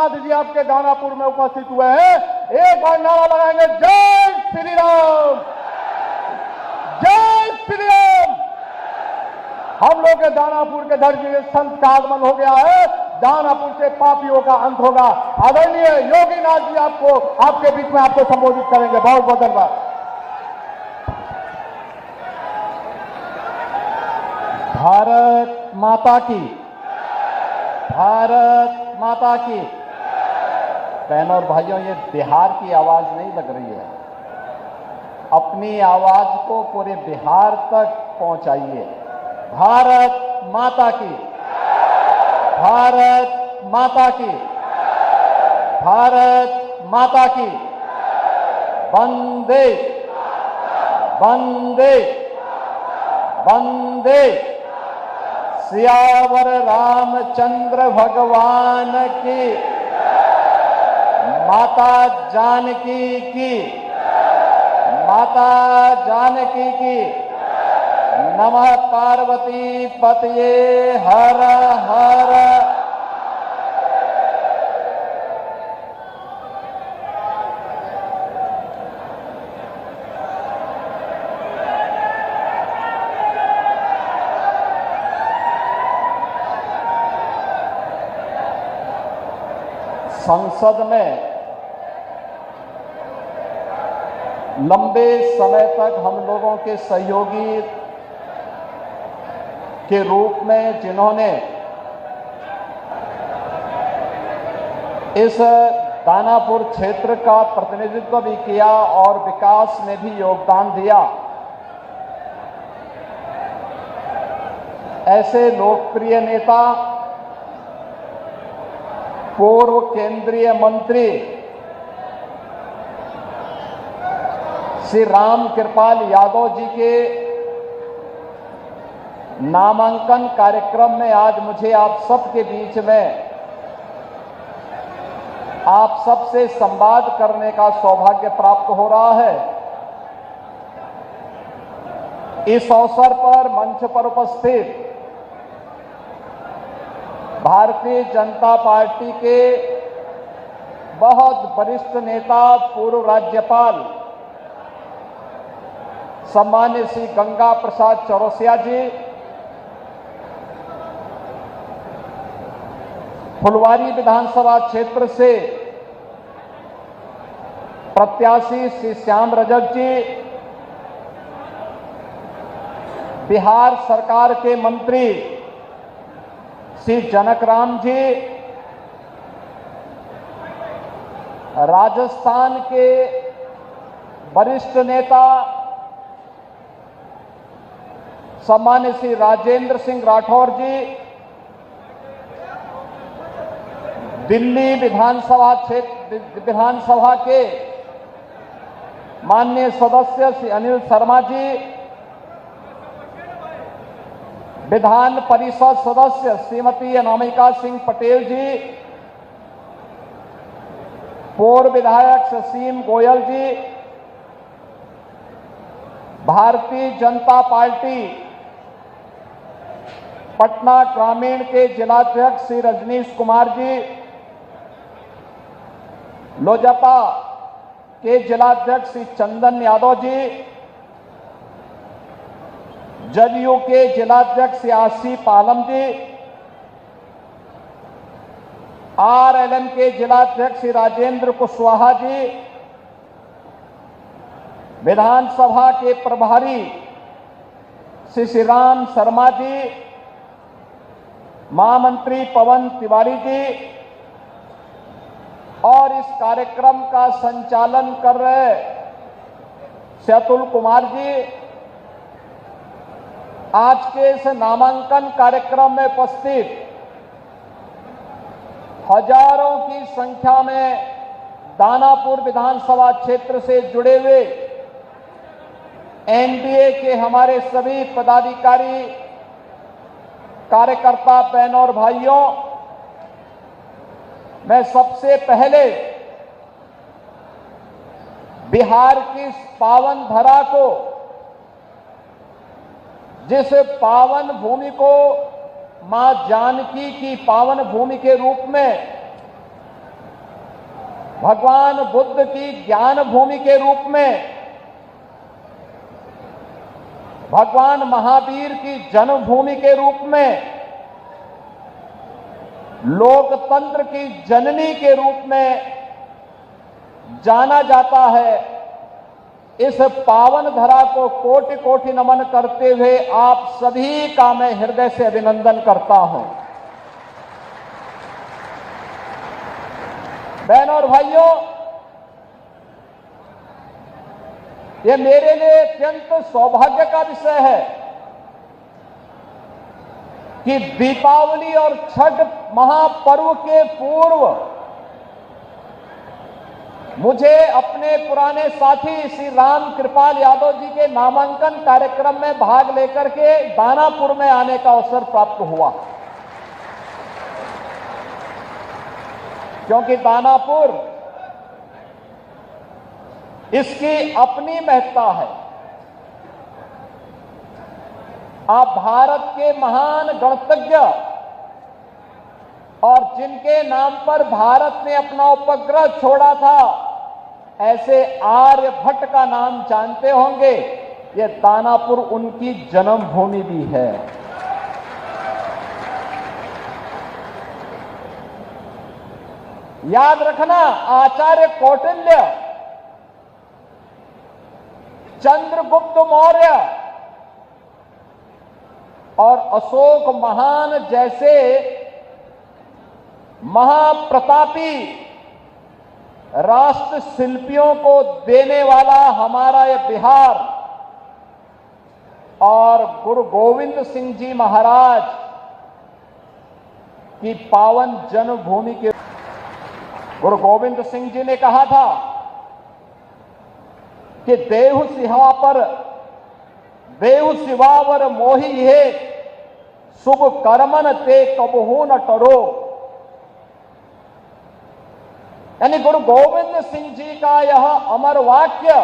गांधी जी आपके दानापुर में उपस्थित हुए हैं, एक बार नारा लगाएंगे, जय श्री राम, जय श्री राम। हम लोग के दानापुर के धरती में संत का आगमन हो गया है, दानापुर से पापियों का अंत होगा। आदरणीय योगी नाथ जी आपको आपके बीच में आपको संबोधित करेंगे। बहुत बहुत धन्यवाद। भारत माता की, भारत माता की। बहनों और भाइयों, ये बिहार की आवाज नहीं लग रही है, अपनी आवाज को पूरे बिहार तक पहुंचाइए। भारत माता की, भारत माता की, भारत माता की। वंदे वंदे वंदे। सियावर रामचंद्र भगवान की, माता जानकी की, माता जानकी की। नमः पार्वती पतये हर हर। संसद में लंबे समय तक हम लोगों के सहयोगी के रूप में जिन्होंने इस दानापुर क्षेत्र का प्रतिनिधित्व भी किया और विकास में भी योगदान दिया, ऐसे लोकप्रिय नेता, पूर्व केंद्रीय मंत्री श्री राम कृपाल यादव जी के नामांकन कार्यक्रम में आज मुझे आप सबके बीच में आप सबसे संवाद करने का सौभाग्य प्राप्त हो रहा है। इस अवसर पर मंच पर उपस्थित भारतीय जनता पार्टी के बहुत वरिष्ठ नेता, पूर्व राज्यपाल सम्मान्य श्री गंगा प्रसाद चौरसिया जी, फुलवारी विधानसभा क्षेत्र से प्रत्याशी श्री श्याम रजक जी, बिहार सरकार के मंत्री श्री जनक राम जी, राजस्थान के वरिष्ठ नेता सम्मान्य श्री राजेंद्र सिंह राठौर जी, दिल्ली विधानसभा के माननीय सदस्य श्री अनिल शर्मा जी, विधान परिषद सदस्य श्रीमती अनामिका सिंह पटेल जी, पूर्व विधायक शशीम गोयल जी, भारतीय जनता पार्टी पटना ग्रामीण के जिलाध्यक्ष श्री रजनीश कुमार जी, लोजपा के जिलाध्यक्ष श्री चंदन यादव जी, जदयू के जिलाध्यक्ष श्री आसिफ आलम जी, आरएलएम के जिलाध्यक्ष श्री राजेंद्र कुशवाहा जी, विधानसभा के प्रभारी श्री श्रीराम शर्मा जी, महामंत्री पवन तिवारी जी और इस कार्यक्रम का संचालन कर रहे सेतुल कुमार जी, आज के इस नामांकन कार्यक्रम में उपस्थित हजारों की संख्या में दानापुर विधानसभा क्षेत्र से जुड़े हुए एनडीए के हमारे सभी पदाधिकारी, कार्यकर्ता, बहनों और भाइयों, मैं सबसे पहले बिहार की इस पावन धरा को, जिस पावन भूमि को मां जानकी की पावन भूमि के रूप में भगवान बुद्ध की ज्ञान भूमि के रूप में, भगवान महावीर की जन्मभूमि के रूप में, लोकतंत्र की जननी के रूप में जाना जाता है। इस पावन धरा को कोटि कोटि नमन करते हुए आप सभी का मैं हृदय से अभिनंदन करता हूं। बहनों और भाइयों, यह मेरे लिए अत्यंत सौभाग्य का विषय है कि दीपावली और छठ महापर्व के पूर्व मुझे अपने पुराने साथी श्री राम कृपाल यादव जी के नामांकन कार्यक्रम में भाग लेकर के दानापुर में आने का अवसर प्राप्त हुआ, क्योंकि दानापुर इसकी अपनी महत्ता है। आप भारत के महान गणतज्ञ और जिनके नाम पर भारत ने अपना उपग्रह छोड़ा था, ऐसे आर्यभट्ट का नाम जानते होंगे। ये दानापुर उनकी जन्मभूमि भी है। याद रखना, आचार्य कौटिल्य, चंद्रगुप्त मौर्य और अशोक महान जैसे महाप्रतापी राष्ट्र शिल्पियों को देने वाला हमारा यह बिहार और गुरु गोविंद सिंह जी महाराज की पावन जन्मभूमि के गुरु गोविंद सिंह जी ने कहा था कि देहु सिंहा पर देहु सिवावर मोही है, शुभ कर्मन ते कबहू न टरो। यानी गुरु गोविंद सिंह जी का यह अमर वाक्य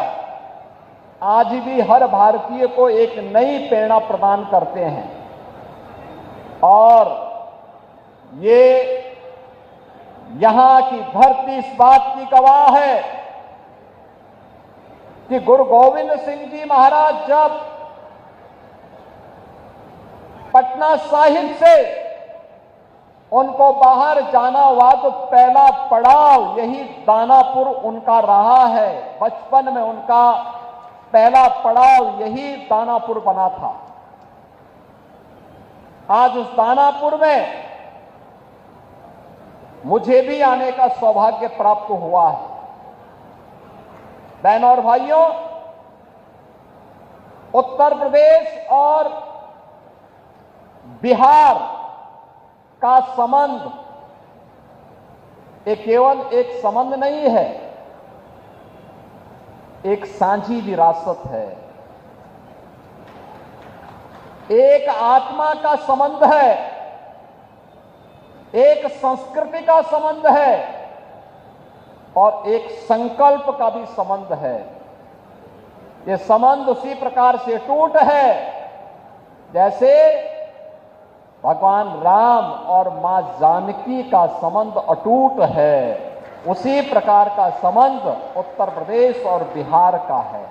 आज भी हर भारतीय को एक नई प्रेरणा प्रदान करते हैं। और ये यहां की धरती इस बात की गवाह है कि गुरु गोविंद सिंह जी महाराज जब पटना साहिब से उनको बाहर जाना हुआ तो पहला पड़ाव यही दानापुर उनका रहा है। बचपन में उनका पहला पड़ाव यही दानापुर बना था। आज उस दानापुर में मुझे भी आने का सौभाग्य प्राप्त हुआ है। बहनों और भाइयों, उत्तर प्रदेश और बिहार का संबंध ये केवल एक संबंध नहीं है, एक साझी विरासत है, एक आत्मा का संबंध है, एक संस्कृति का संबंध है और एक संकल्प का भी संबंध है। ये संबंध उसी प्रकार से टूट है जैसे भगवान राम और मां जानकी का संबंध अटूट है। उसी प्रकार का संबंध उत्तर प्रदेश और बिहार का है।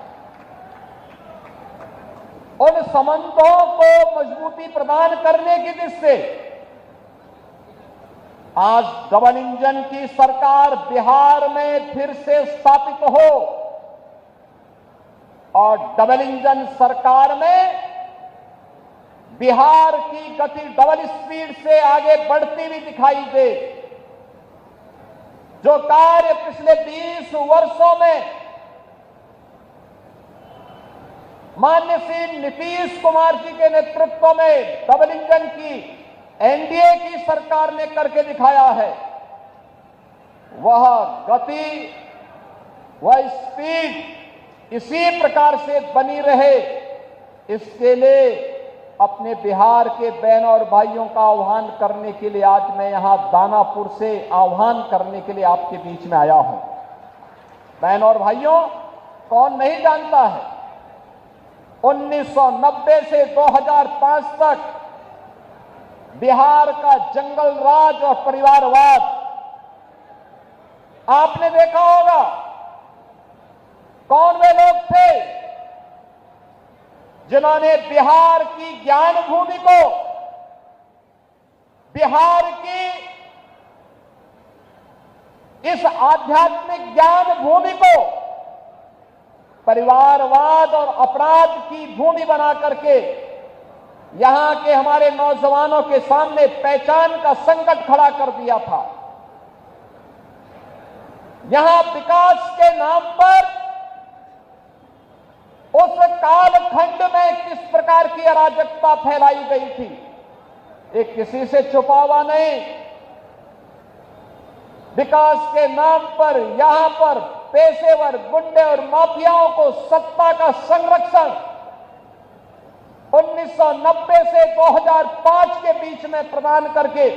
उन संबंधों को मजबूती प्रदान करने की दृष्टि से आज डबल इंजन की सरकार बिहार में फिर से स्थापित हो और डबल इंजन सरकार में बिहार की गति डबल स्पीड से आगे बढ़ती हुई दिखाई दे। जो कार्य पिछले 20 वर्षों में माननीय श्री नीतीश कुमार जी के नेतृत्व में डबल इंजन की एनडीए की सरकार ने करके दिखाया है, वह गति, वह स्पीड इसी प्रकार से बनी रहे, इसके लिए अपने बिहार के बहनों और भाइयों का आह्वान करने के लिए आज मैं यहां दानापुर से आह्वान करने के लिए आपके बीच में आया हूं। बहनों और भाइयों, कौन नहीं जानता है 1990 से 2005 तक बिहार का जंगल राज और परिवारवाद आपने देखा होगा कौन वे लोग थे जिन्होंने बिहार की ज्ञान भूमि को, बिहार की इस आध्यात्मिक ज्ञान भूमि को परिवारवाद और अपराध की भूमि बना करके यहां के हमारे नौजवानों के सामने पहचान का संकट खड़ा कर दिया था। यहां विकास के नाम पर उस कालखंड में किस प्रकार की अराजकता फैलाई गई थी, एक किसी से छुपा हुआ नहीं। विकास के नाम पर यहां पर पेशेवर गुंडे और माफियाओं को सत्ता का संरक्षण 1990 से 2005 के बीच में प्रदान करके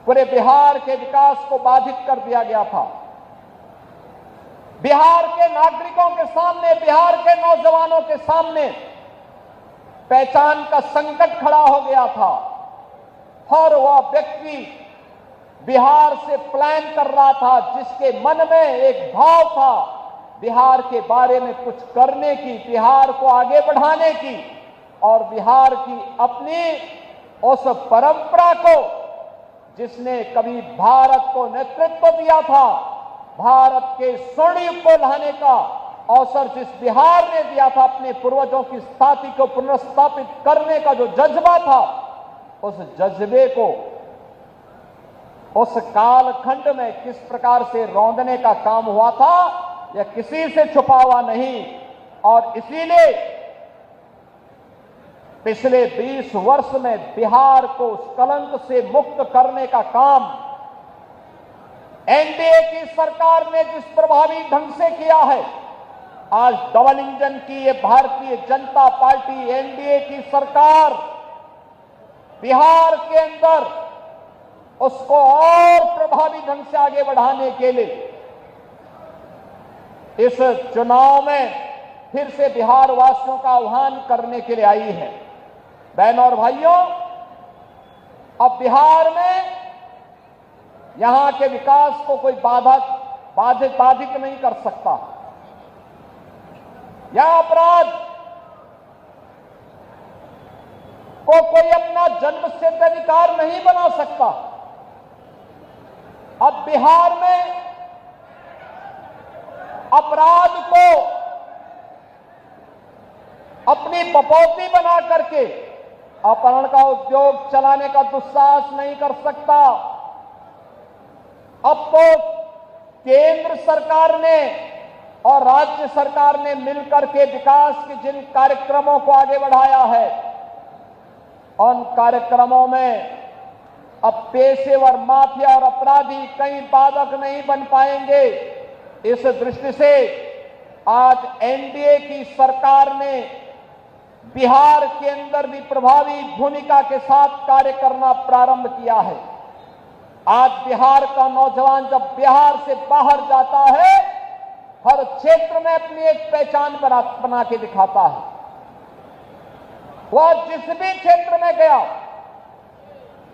पूरे बिहार के विकास को बाधित कर दिया गया था। बिहार के नागरिकों के सामने, बिहार के नौजवानों के सामने पहचान का संकट खड़ा हो गया था और वह व्यक्ति बिहार से प्लान कर रहा था, जिसके मन में एक भाव था बिहार के बारे में कुछ करने की, बिहार को आगे बढ़ाने की और बिहार की अपनी उस परंपरा को जिसने कभी भारत को नेतृत्व दिया था, भारत के स्वर्ण युग को लाने का अवसर जिस बिहार ने दिया था, अपने पूर्वजों की स्थापना को पुनर्स्थापित करने का जो जज्बा था, उस जज्बे को उस कालखंड में किस प्रकार से रौंदने का काम हुआ था, यह किसी से छुपा हुआ नहीं। और इसीलिए पिछले 20 वर्ष में बिहार को उस कलंक से मुक्त करने का काम एनडीए की सरकार ने जिस प्रभावी ढंग से किया है, आज डबल इंजन की ये भारतीय जनता पार्टी एनडीए की सरकार बिहार के अंदर उसको और प्रभावी ढंग से आगे बढ़ाने के लिए इस चुनाव में फिर से बिहार वासियों का आह्वान करने के लिए आई है। बहनों और भाइयों, अब बिहार में यहां के विकास को कोई बाधित नहीं कर सकता। यह अपराध को कोई अपना जन्मसिद्ध अधिकार नहीं बना सकता। अब बिहार में अपराध को अपनी बपौती बना करके अपहरण का उद्योग चलाने का दुस्साहस नहीं कर सकता। अब तो केंद्र सरकार ने और राज्य सरकार ने मिलकर के विकास के जिन कार्यक्रमों को आगे बढ़ाया है, उन कार्यक्रमों में अब पेशेवर माफिया और अपराधी कहीं बाधक नहीं बन पाएंगे। इस दृष्टि से आज एनडीए की सरकार ने बिहार के अंदर भी प्रभावी भूमिका के साथ कार्य करना प्रारंभ किया है। आज बिहार का नौजवान जब बिहार से बाहर जाता है, हर क्षेत्र में अपनी एक पहचान बना के दिखाता है। वह जिस भी क्षेत्र में गया,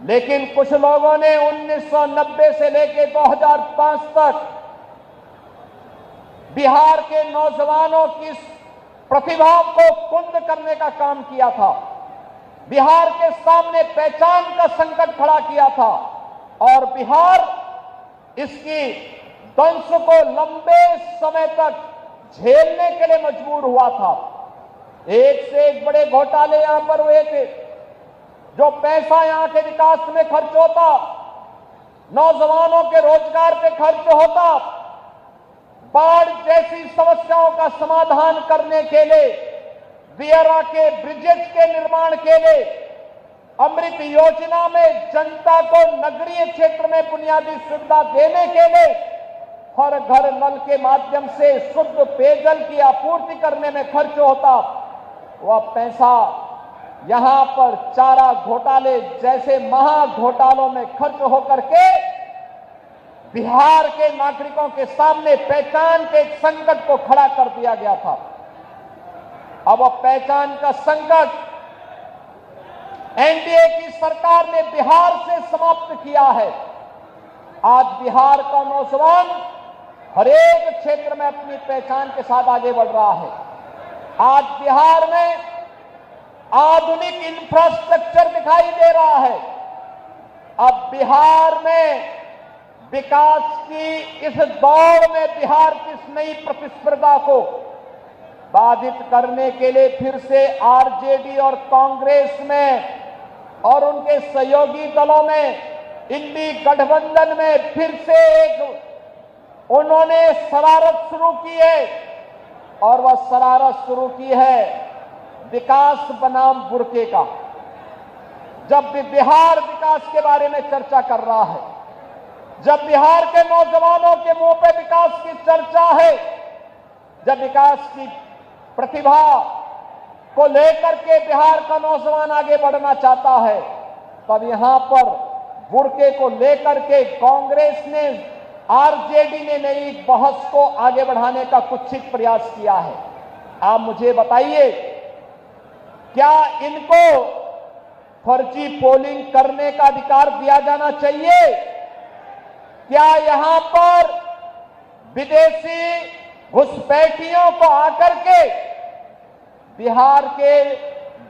लेकिन कुछ लोगों ने 1990 से लेकर 2005 तक बिहार के नौजवानों की प्रतिभा को कुंद करने का काम किया था, बिहार के सामने पहचान का संकट खड़ा किया था और बिहार इसकी दंश को लंबे समय तक झेलने के लिए मजबूर हुआ था। एक से एक बड़े घोटाले यहां पर हुए थे। जो पैसा यहां के विकास में खर्च होता, नौजवानों के रोजगार पे खर्च होता, बाढ़ जैसी समस्याओं का समाधान करने के लिए, बियरा के ब्रिजेज के निर्माण के लिए, अमृत योजना में जनता को नगरीय क्षेत्र में बुनियादी सुविधा देने के लिए, हर घर नल के माध्यम से शुद्ध पेयजल की आपूर्ति करने में खर्च होता, वह पैसा यहां पर चारा घोटाले जैसे महा घोटालों में खर्च होकर के बिहार के नागरिकों के सामने पहचान के एक संकट को खड़ा कर दिया गया था। अब वह पहचान का संकट एनडीए की सरकार ने बिहार से समाप्त किया है। आज बिहार का नौजवान हर एक क्षेत्र में अपनी पहचान के साथ आगे बढ़ रहा है। आज बिहार में आधुनिक इंफ्रास्ट्रक्चर दिखाई दे रहा है। अब बिहार में विकास की इस दौड़ में बिहार की इस नई प्रतिस्पर्धा को बाधित करने के लिए फिर से आरजेडी और कांग्रेस में और उनके सहयोगी दलों में, इंडी गठबंधन में फिर से एक उन्होंने शरारत शुरू की है। और वह शरारत शुरू की है विकास बनाम बुरके का। जब भी बिहार विकास के बारे में चर्चा कर रहा है, जब बिहार के नौजवानों के मुंह पे विकास की चर्चा है, जब विकास की प्रतिभा को लेकर के बिहार का नौजवान आगे बढ़ना चाहता है, तब यहां पर बुरके को लेकर के कांग्रेस ने, आरजेडी ने नई बहस को आगे बढ़ाने का कुत्सित प्रयास किया है। आप मुझे बताइए, क्या इनको फर्जी पोलिंग करने का अधिकार दिया जाना चाहिए? क्या यहां पर विदेशी घुसपैठियों को आकर के बिहार के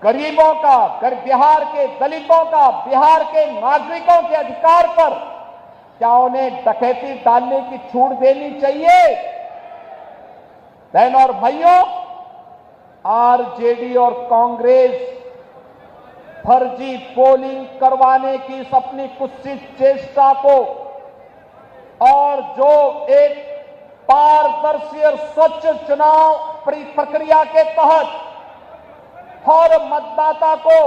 गरीबों का, बिहार के दलितों का, बिहार के नागरिकों के अधिकार पर क्या उन्हें डकैती डालने की छूट देनी चाहिए? बहनों और भाइयों, आरजेडी और कांग्रेस फर्जी पोलिंग करवाने की इस अपनी कुत्सित चेष्टा को और जो एक पारदर्शी और स्वच्छ चुनाव प्रक्रिया के तहत हर मतदाता को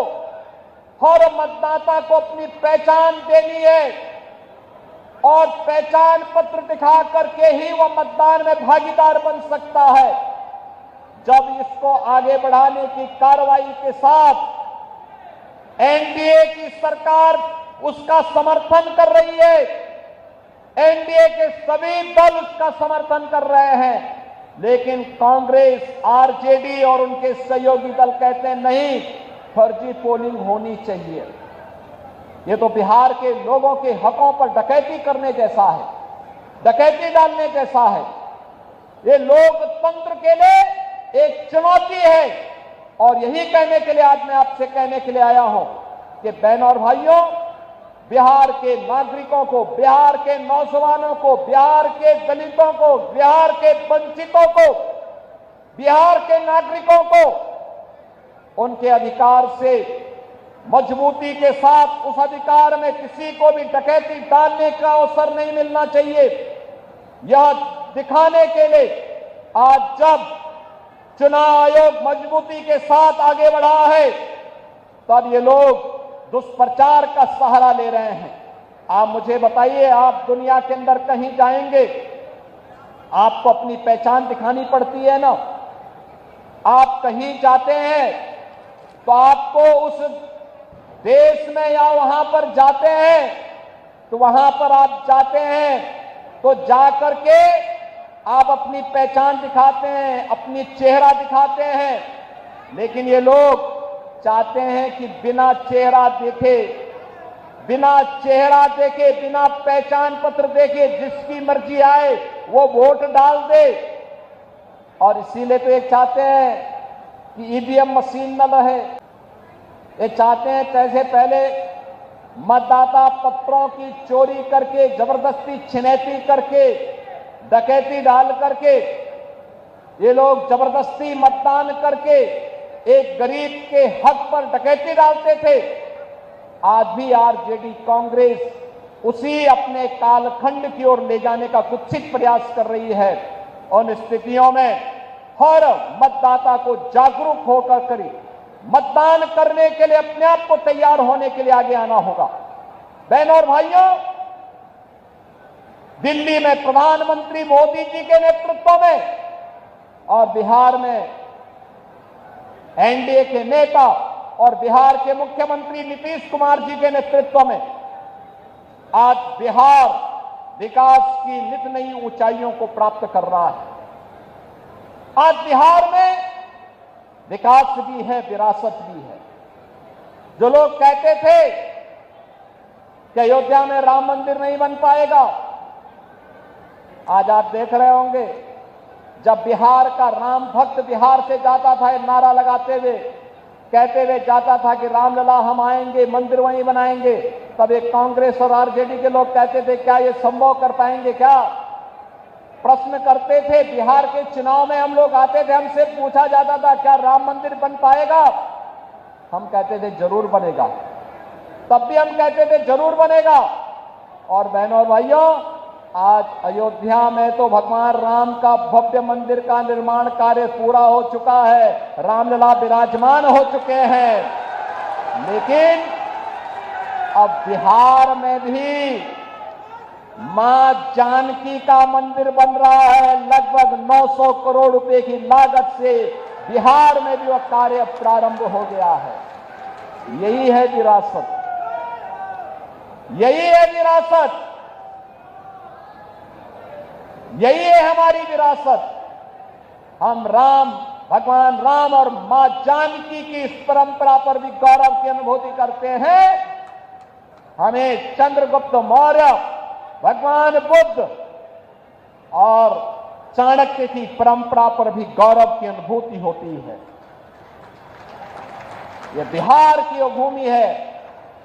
अपनी पहचान देनी है और पहचान पत्र दिखा करके ही वह मतदान में भागीदार बन सकता है। जब इसको आगे बढ़ाने की कार्रवाई के साथ एनडीए की सरकार उसका समर्थन कर रही है, एनडीए के सभी दल उसका समर्थन कर रहे हैं, लेकिन कांग्रेस, आरजेडी और उनके सहयोगी दल कहते हैं नहीं, फर्जी पोलिंग होनी चाहिए। ये तो बिहार के लोगों के हकों पर डकैती करने जैसा है, डकैती डालने जैसा है। ये लोकतंत्र के लिए एक चुनौती है और यही कहने के लिए आज मैं आपसे कहने के लिए आया हूं कि बहनों और भाइयों, बिहार के नागरिकों को, बिहार के नौजवानों को, बिहार के दलितों को, बिहार के वंचितों को, बिहार के नागरिकों को उनके अधिकार से मजबूती के साथ, उस अधिकार में किसी को भी डकैती डालने का अवसर नहीं मिलना चाहिए। यह दिखाने के लिए आज जब चुनाव आयोग मजबूती के साथ आगे बढ़ा है, तब ये लोग दुष्प्रचार का सहारा ले रहे हैं। आप मुझे बताइए, आप दुनिया के अंदर कहीं जाएंगे, आपको अपनी पहचान दिखानी पड़ती है ना। आप कहीं जाते हैं तो आपको उस देश में या वहां पर जाते हैं तो वहां पर आप जाते हैं तो जाकर के आप अपनी पहचान दिखाते हैं, अपनी चेहरा दिखाते हैं। लेकिन ये लोग चाहते हैं कि बिना चेहरा देखे, बिना पहचान पत्र देखे जिसकी मर्जी आए वो वोट डाल दे। और इसीलिए तो ये चाहते हैं कि ईवीएम मशीन न रहे। ये चाहते हैं कैसे पहले मतदाता पत्रों की चोरी करके, जबरदस्ती छिनैती करके, डकैती डाल करके ये लोग जबरदस्ती मतदान करके एक गरीब के हक पर डकैती डालते थे। आज भी आरजेडी कांग्रेस उसी अपने कालखंड की ओर ले जाने का कुत्सित प्रयास कर रही है। उन स्थितियों में हर मतदाता को जागरूक होकर करी मतदान करने के लिए अपने आप को तैयार होने के लिए आगे आना होगा। बहनों और भाइयों, दिल्ली में प्रधानमंत्री मोदी जी के नेतृत्व में और बिहार में एनडीए के नेता और बिहार के मुख्यमंत्री नीतीश कुमार जी के नेतृत्व में आज बिहार विकास की नित नई ऊंचाइयों को प्राप्त कर रहा है। आज बिहार में विकास भी है, विरासत भी है। जो लोग कहते थे कि अयोध्या में राम मंदिर नहीं बन पाएगा। आज आप देख रहे होंगे, जब बिहार का राम भक्त बिहार से जाता था नारा लगाते हुए, कहते हुए जाता था कि रामलला हम आएंगे, मंदिर वहीं बनाएंगे, तब एक कांग्रेस और आरजेडी के लोग कहते थे क्या ये संभव कर पाएंगे क्या? प्रश्न करते थे। बिहार के चुनाव में हम लोग आते थे, हमसे पूछा जाता था क्या राम मंदिर बन पाएगा? हम कहते थे जरूर बनेगा। तब भी हम कहते थे जरूर बनेगा। और बहनों और भाइयों, आज अयोध्या में तो भगवान राम का भव्य मंदिर का निर्माण कार्य पूरा हो चुका है, रामलला विराजमान हो चुके हैं। लेकिन अब बिहार में भी मां जानकी का मंदिर बन रहा है। लगभग 900 करोड़ रुपए की लागत से बिहार में भी वह कार्य प्रारंभ हो गया है। यही है विरासत, यही है विरासत, यही है हमारी विरासत। हम राम, भगवान राम और मां जानकी की इस परंपरा पर भी गौरव की अनुभूति करते हैं। हमें चंद्रगुप्त मौर्य, भगवान बुद्ध और चाणक्य की परंपरा पर भी गौरव की अनुभूति होती है। यह बिहार की वो भूमि है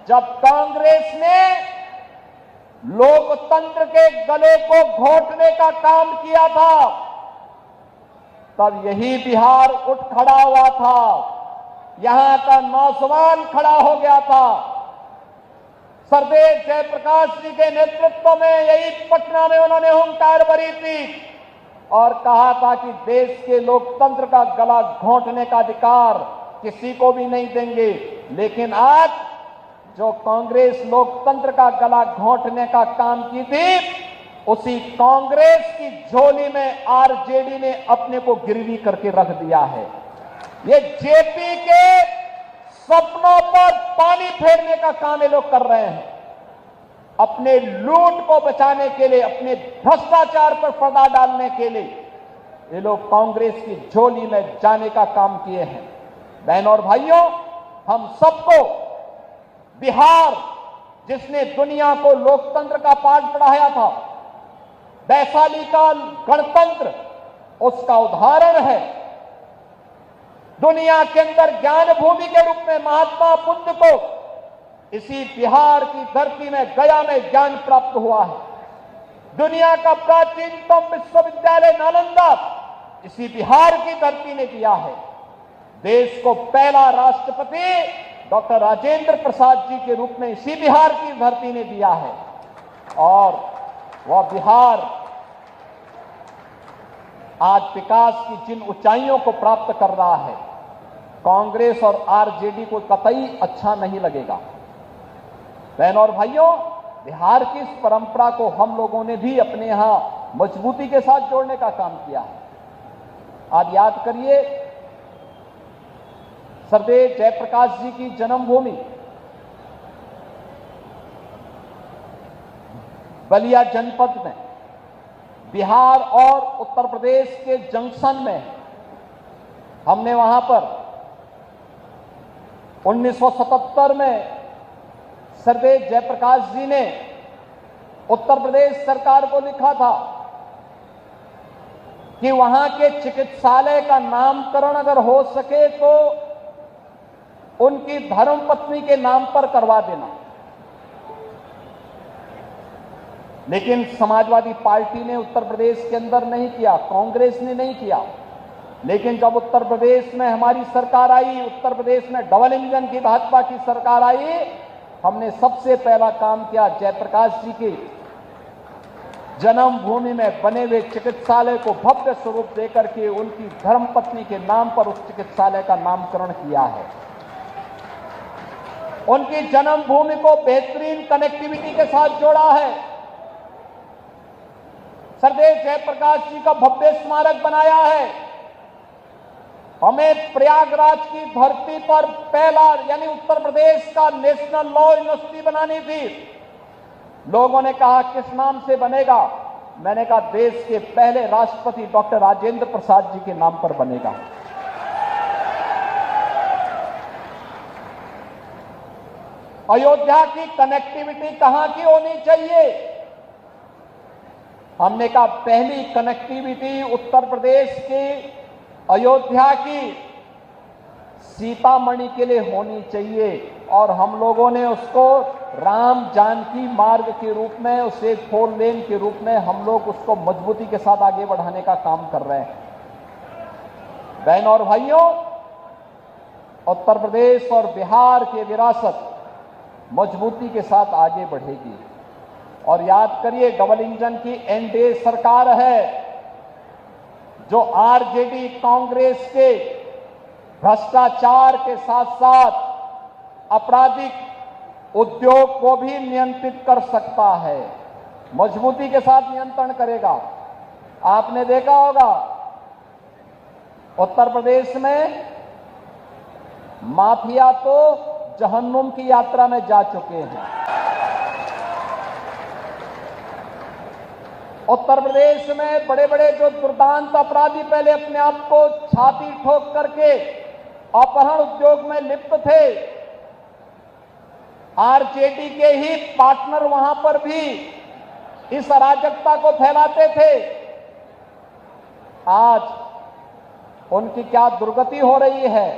जब कांग्रेस ने लोकतंत्र के गले को घोटने का काम किया था, तब यही बिहार उठ खड़ा हुआ था। यहां का नौजवान खड़ा हो गया था। सरदेव जयप्रकाश जी के नेतृत्व में यही पटना में उन्होंने हुंकार भरी थी और कहा था कि देश के लोकतंत्र का गला घोंटने का अधिकार किसी को भी नहीं देंगे। लेकिन आज जो कांग्रेस लोकतंत्र का गला घोंटने का काम की थी, उसी कांग्रेस की झोली में आरजेडी ने अपने को गिरवी करके रख दिया है। ये जेपी के सपनों पर पानी फेरने का काम ये लोग कर रहे हैं। अपने लूट को बचाने के लिए, अपने भ्रष्टाचार पर पर्दा डालने के लिए ये लोग कांग्रेस की झोली में जाने का काम किए हैं। बहनों और भाइयों, हम सबको बिहार, जिसने दुनिया को लोकतंत्र का पाठ पढ़ाया था, वैशाली का गणतंत्र उसका उदाहरण है। दुनिया के अंदर ज्ञान भूमि के रूप में महात्मा बुद्ध को इसी बिहार की धरती में, गया में ज्ञान प्राप्त हुआ है। दुनिया का प्राचीनतम विश्वविद्यालय नालंदा इसी बिहार की धरती ने दिया है। देश को पहला राष्ट्रपति डॉक्टर राजेंद्र प्रसाद जी के रूप में इसी बिहार की धरती ने दिया है। और वह बिहार आज विकास की जिन ऊंचाइयों को प्राप्त कर रहा है, कांग्रेस और आरजेडी को कतई अच्छा नहीं लगेगा। बहनों और भाइयों, बिहार की इस परंपरा को हम लोगों ने भी अपने यहां मजबूती के साथ जोड़ने का काम किया है। आज याद करिए, सरदेव जयप्रकाश जी की जन्मभूमि बलिया जनपद में, बिहार और उत्तर प्रदेश के जंक्शन में, हमने वहां पर 1977 में सरदेव जयप्रकाश जी ने उत्तर प्रदेश सरकार को लिखा था कि वहां के चिकित्सालय का नामकरण अगर हो सके तो उनकी धर्मपत्नी के नाम पर करवा देना। लेकिन समाजवादी पार्टी ने उत्तर प्रदेश के अंदर नहीं किया, कांग्रेस ने नहीं किया। लेकिन जब उत्तर प्रदेश में हमारी सरकार आई, उत्तर प्रदेश में डबल इंजन की भाजपा की सरकार आई, हमने सबसे पहला काम किया, जयप्रकाश जी के जन्मभूमि में बने हुए चिकित्सालय को भव्य स्वरूप देकर के उनकी धर्मपत्नी के नाम पर उस चिकित्सालय का नामकरण किया है। उनकी जन्मभूमि को बेहतरीन कनेक्टिविटी के साथ जोड़ा है। सरदेव जयप्रकाश जी का भव्य स्मारक बनाया है। हमें प्रयागराज की धरती पर पहला, यानी उत्तर प्रदेश का नेशनल लॉ यूनिवर्सिटी बनानी थी। लोगों ने कहा किस नाम से बनेगा? मैंने कहा देश के पहले राष्ट्रपति डॉक्टर राजेंद्र प्रसाद जी के नाम पर बनेगा। अयोध्या की कनेक्टिविटी कहां की होनी चाहिए? हमने कहा पहली कनेक्टिविटी उत्तर प्रदेश की अयोध्या की सीतामढ़ी के लिए होनी चाहिए और हम लोगों ने उसको राम जानकी मार्ग के रूप में, उसे 4 लेन के रूप में हम लोग उसको मजबूती के साथ आगे बढ़ाने का काम कर रहे हैं। बहनों और भाइयों, उत्तर प्रदेश और बिहार की विरासत मजबूती के साथ आगे बढ़ेगी। और याद करिए, डबल इंजन की एनडीए सरकार है जो आरजेडी कांग्रेस के भ्रष्टाचार के साथ साथ आपराधिक उद्योग को भी नियंत्रित कर सकता है, मजबूती के साथ नियंत्रण करेगा। आपने देखा होगा उत्तर प्रदेश में माफिया तो जहन्नुम की यात्रा में जा चुके हैं। उत्तर प्रदेश में बड़े बड़े जो दुर्दांत अपराधी पहले अपने आप को छाती ठोक करके अपहरण उद्योग में लिप्त थे, आरजेडी के ही पार्टनर वहां पर भी इस अराजकता को फैलाते थे। आज उनकी क्या दुर्गति हो रही है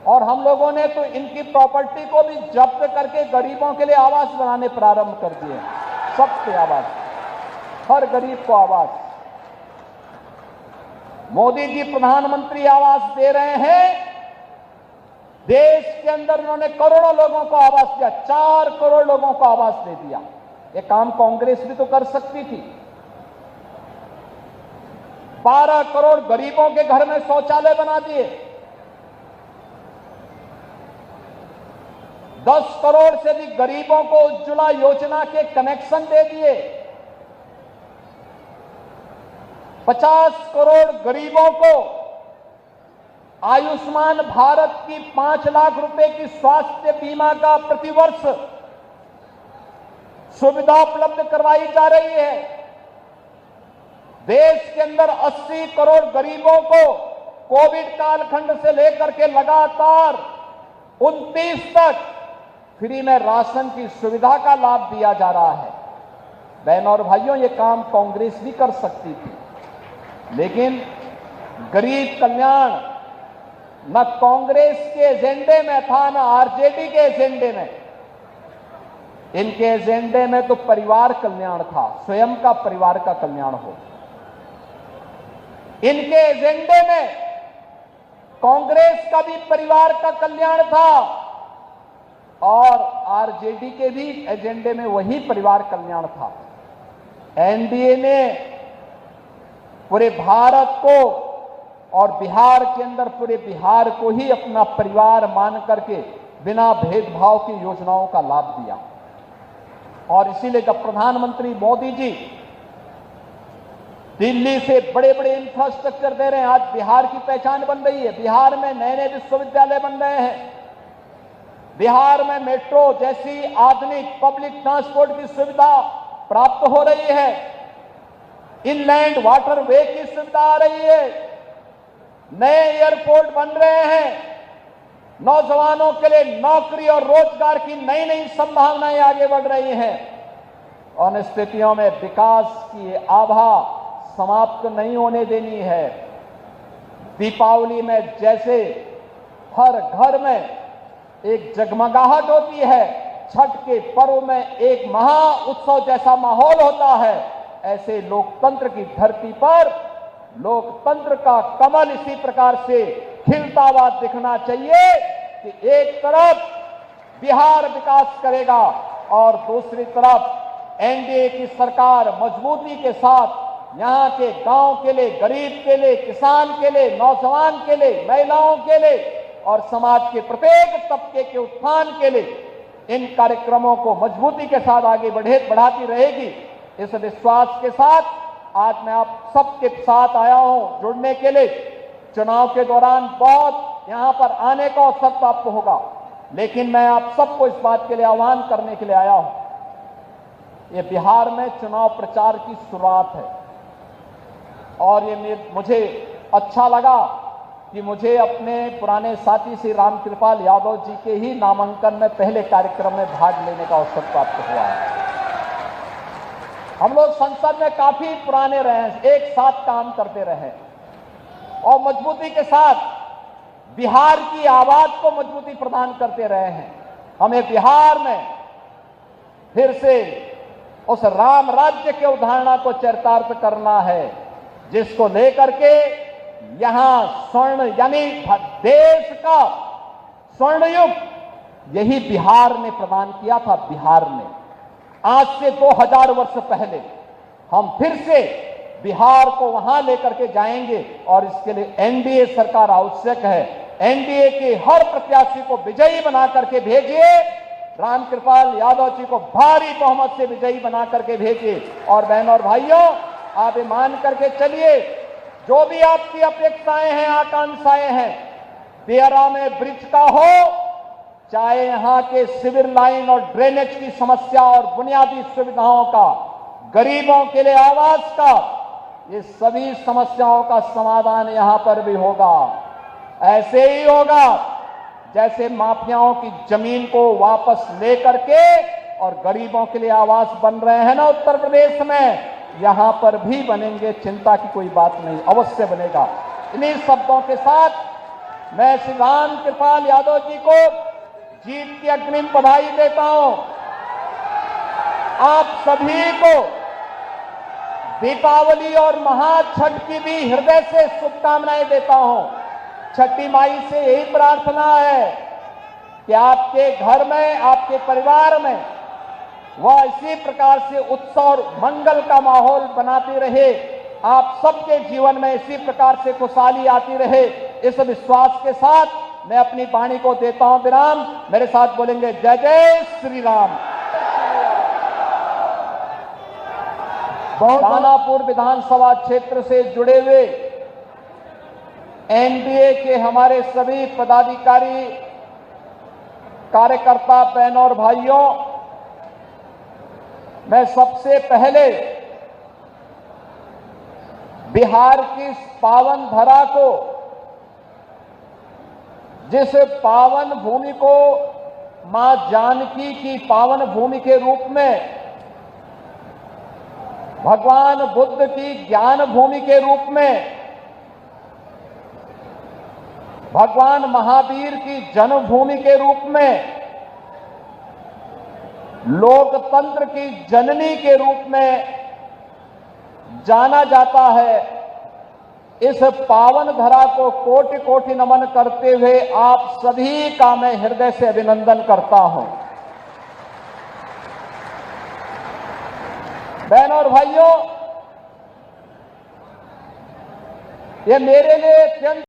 और हम लोगों ने तो इनकी प्रॉपर्टी को भी जब्त करके गरीबों के लिए आवास बनाने प्रारंभ कर दिए। सबके आवास, हर गरीब को आवास। मोदी जी प्रधानमंत्री आवास दे रहे हैं। देश के अंदर उन्होंने करोड़ों लोगों को आवास दिया, 4 करोड़ लोगों को आवास दे दिया। ये काम कांग्रेस भी तो कर सकती थी। 12 करोड़ गरीबों के घर में शौचालय बना दिए। 10 करोड़ से भी गरीबों को उज्ज्वला योजना के कनेक्शन दे दिए। 50 करोड़ गरीबों को आयुष्मान भारत की 5 लाख रुपए की स्वास्थ्य बीमा का प्रतिवर्ष सुविधा उपलब्ध करवाई जा रही है। देश के अंदर 80 करोड़ गरीबों को कोविड कालखंड से लेकर के लगातार 29 तक फ्री में राशन की सुविधा का लाभ दिया जा रहा है। बहनों और भाइयों, ये काम कांग्रेस भी कर सकती थी, लेकिन गरीब कल्याण न कांग्रेस के एजेंडे में था, न आरजेडी के एजेंडे में। इनके एजेंडे में तो परिवार कल्याण था, स्वयं का परिवार का कल्याण हो। इनके एजेंडे में कांग्रेस का भी परिवार का कल्याण था और आरजेडी के भी एजेंडे में वही परिवार कल्याण था। एनडीए ने पूरे भारत को और बिहार के अंदर पूरे बिहार को ही अपना परिवार मान करके बिना भेदभाव की योजनाओं का लाभ दिया। और इसीलिए जब प्रधानमंत्री मोदी जी दिल्ली से बड़े बड़े इंफ्रास्ट्रक्चर दे रहे हैं, आज बिहार की पहचान बन रही है। बिहार में नए नए विश्वविद्यालय बन रहे हैं। बिहार में मेट्रो जैसी आधुनिक पब्लिक ट्रांसपोर्ट की सुविधा प्राप्त हो रही है। इनलैंड वाटरवे की सुविधा आ रही है। नए एयरपोर्ट बन रहे हैं। नौजवानों के लिए नौकरी और रोजगार की नई नई संभावनाएं आगे बढ़ रही हैं। और इन स्थितियों में विकास की आभा समाप्त नहीं होने देनी है। दीपावली में जैसे हर घर में एक जगमगाहट होती है, छठ के पर्व में एक महा उत्सव जैसा माहौल होता है, ऐसे लोकतंत्र की धरती पर लोकतंत्र का कमल इसी प्रकार से खिलता हुआ दिखना चाहिए कि एक तरफ बिहार विकास करेगा और दूसरी तरफ एनडीए की सरकार मजबूती के साथ यहां के गांव के लिए, गरीब के लिए, किसान के लिए, नौजवान के लिए, महिलाओं के लिए और समाज के प्रत्येक तबके के उत्थान के लिए इन कार्यक्रमों को मजबूती के साथ आगे बढ़ाती रहेगी। इस विश्वास के साथ आज मैं आप सबके साथ आया हूं जुड़ने के लिए। चुनाव के दौरान बहुत यहां पर आने का अवसर प्राप्त होगा, लेकिन मैं आप सबको इस बात के लिए आह्वान करने के लिए आया हूं। ये बिहार में चुनाव प्रचार की शुरुआत है और ये मुझे अच्छा लगा कि मुझे अपने पुराने साथी श्री रामकृपाल यादव जी के ही नामांकन में पहले कार्यक्रम में भाग लेने का अवसर प्राप्त हुआ है। हम लोग संसद में काफी पुराने रहे हैं, एक साथ काम करते रहे और मजबूती के साथ बिहार की आवाज को मजबूती प्रदान करते रहे हैं। हमें बिहार में फिर से उस राम राज्य के उदाहरणा को चरितार्थ करना है, जिसको लेकर के यहां स्वर्ण यानी देश का स्वर्ण युग यही बिहार ने प्रदान किया था। बिहार ने आज से 2000 वर्ष पहले हम फिर से बिहार को वहां लेकर के जाएंगे और इसके लिए एनडीए सरकार आवश्यक है। एनडीए के हर प्रत्याशी को विजयी बना करके भेजिए, रामकृपाल यादव जी को भारी बहुमत से विजयी बना करके भेजिए। और बहनों और भाइयों, आप ये मान करके चलिए, जो भी आपकी अपेक्षाएं हैं, आकांक्षाएं हैं, दियारा में ब्रिज का हो, चाहे यहां के सिविल लाइन और ड्रेनेज की समस्या और बुनियादी सुविधाओं का, गरीबों के लिए आवास का, ये सभी समस्याओं का समाधान यहां पर भी होगा। ऐसे ही होगा जैसे माफियाओं की जमीन को वापस लेकर के और गरीबों के लिए आवास बन रहे हैं ना उत्तर प्रदेश में, यहां पर भी बनेंगे, चिंता की कोई बात नहीं, अवश्य बनेगा। इन्हीं शब्दों के साथ मैं श्री रामकृपाल यादव जी को जीत की अग्रिम बधाई देता हूं। आप सभी को दीपावली और महाछठ की भी हृदय से शुभकामनाएं देता हूं। छठी माई से यही प्रार्थना है कि आपके घर में, आपके परिवार में वह इसी प्रकार से उत्सव और मंगल का माहौल बनाती रहे, आप सबके जीवन में इसी प्रकार से खुशहाली आती रहे। इस विश्वास के साथ मैं अपनी वाणी को देता हूं विराम। मेरे साथ बोलेंगे जय जय श्री राम। दानापुर विधानसभा क्षेत्र से जुड़े हुए एनडीए के हमारे सभी पदाधिकारी, कार्यकर्ता, बहनों और भाइयों, मैं सबसे पहले बिहार की इस पावन धरा को, जिस पावन भूमि को मां जानकी की पावन भूमि के रूप में, भगवान बुद्ध की ज्ञान भूमि के रूप में, भगवान महावीर की जन्मभूमि के रूप में, लोकतंत्र की जननी के रूप में जाना जाता है। इस पावन धरा को कोटि कोटि नमन करते हुए आप सभी का मैं हृदय से अभिनंदन करता हूं। बहनों और भाइयों, ये मेरे लिए अत्यंत